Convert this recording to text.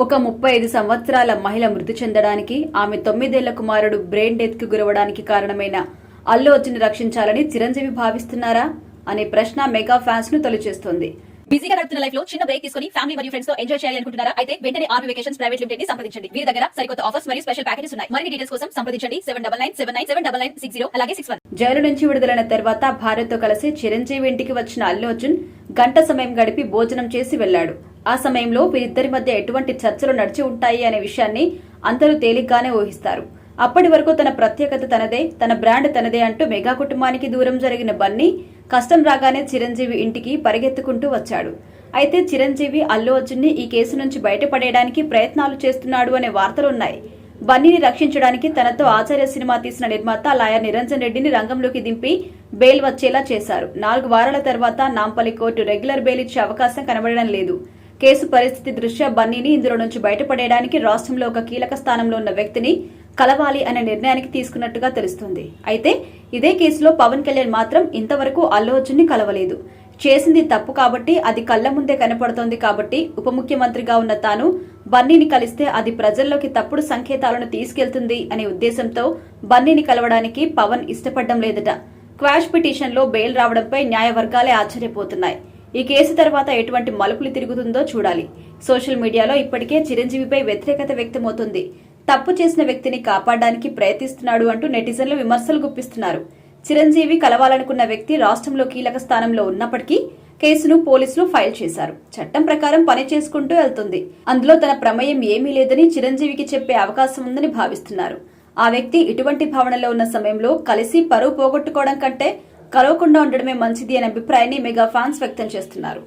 ఒక 35 సంవత్సరాల మహిళ మృతి చెందడానికి, ఆమె 9 ఏళ్ల కుమారుడు బ్రెయిన్ డెత్ కు గురవడానికి కారణమైన అల్లు అర్జున్ రక్షించాలని చిరంజీవి భావిస్తున్నారా అనే ప్రశ్న మెగా ఫ్యాన్స్ ను తొలిచేస్తోంది. బిజీగా గడుపుతున్న లైఫ్ లో చిన్న బ్రేక్ తీసుకుని ఫ్యామిలీ మరియు ఫ్రెండ్స్ తో ఎంజాయ్ చేయాలి అనుకుంటున్నారా? అయితే వెంటనే ఆర్మీ వెకేషన్స్ ప్రైవేట్ లిమిటెడ్ ని సంప్రదించండి. వీరి దగ్గర సరికొత్త ఆఫర్స్ మరియు స్పెషల్ ప్యాకేజెస్ ఉన్నాయి. మరిన్ని డీటెయిల్స్ కోసం సంప్రదించండి 7997979960 అలాగే 61. జైలు నుంచి విడుదలైన తర్వాత భార్యతో కలిసి చిరంజీవి ఇంటికి వచ్చిన అల్లు అర్జున్ గంట సమయం గడిపి భోజనం చేసి వెళ్లాడు. ఆ సమయంలో వీరిద్దరి మధ్య ఎటువంటి చర్చలు నడిచి ఉంటాయి అనే విషయాన్ని అందరూ తేలిగ్గానే ఊహిస్తారు. అప్పటి వరకు తన ప్రత్యేకత తనదే, తన బ్రాండ్ తనదే అంటూ మెగా కుటుంబానికి దూరం జరిగిన బన్నీ కష్టం రాగానే చిరంజీవి ఇంటికి పరిగెత్తుకుంటూ వచ్చాడు. అయితే చిరంజీవి అల్లు అర్జున్ ని ఈ కేసు నుంచి బయటపడేయడానికి ప్రయత్నాలు చేస్తున్నాడు అనే వార్తలున్నాయి. బన్నీని రక్షించడానికి తనతో ఆచార్య సినిమా తీసిన నిర్మాత లాయర్ నిరంజన్ రెడ్డిని రంగంలోకి దింపి బెయిల్ వచ్చేలా చేశారు. 4 వారాల తర్వాత నాంపల్లి కోర్టు రెగ్యులర్ బెయిల్ ఇచ్చే అవకాశం కనబడడం లేదు. కేసు పరిస్థితి దృష్ట్యా బన్నీని ఇందులో నుంచి బయటపడేయడానికి రాష్ట్రంలో ఒక కీలక స్థానంలో ఉన్న వ్యక్తిని కలవాలి అనే నిర్ణయానికి తీసుకున్నట్టుగా తెలుస్తుంది. అయితే ఇదే కేసులో పవన్ కళ్యాణ్ మాత్రం ఇంతవరకు అల్లు అర్జున్ ని కలవలేదు. చేసింది తప్పు కాబట్టి, అది కళ్ల ముందే కనపడుతోంది కాబట్టి, ఉప ముఖ్యమంత్రిగా ఉన్న తాను బన్నీని కలిస్తే అది ప్రజల్లోకి తప్పుడు సంకేతాలను తీసుకెళ్తుంది అనే ఉద్దేశంతో బన్నీని కలవడానికి పవన్ ఇష్టపడడం లేదట. క్వాష్ పిటిషన్ లో బెయిల్ రావడంపై న్యాయవర్గాలే ఆశ్చర్యపోతున్నాయి. ఈ కేసు తర్వాత ఎటువంటి మలుపులు తిరుగుతుందో చూడాలి. సోషల్ మీడియాలో ఇప్పటికే చిరంజీవిపై వ్యతిరేకత వ్యక్తమవుతుంది. తప్పు చేసిన వ్యక్తిని కాపాడడానికి ప్రయత్నిస్తున్నాడు అంటూ నెటిజన్లు విమర్శలు గుప్పిస్తున్నారు. చిరంజీవి కలవాలనుకున్న వ్యక్తి రాష్ట్రంలో కీలక స్థానంలో ఉన్నప్పటికీ కేసును పోలీసులు ఫైల్ చేశారు. చట్టం ప్రకారం పని చేసుకుంటూ వెళ్తుంది. అందులో తన ప్రమేయం ఏమీ లేదని చిరంజీవికి చెప్పే అవకాశం ఉందని భావిస్తున్నారు. ఆ వ్యక్తి ఇటువంటి భావనలో ఉన్న సమయంలో కలిసి పరువు పోగొట్టుకోవడం కంటే కలవకుండా ఉండడమే మంచిది అనే అభిప్రాయాన్ని మెగా ఫ్యాన్స్ వ్యక్తం చేస్తున్నారు.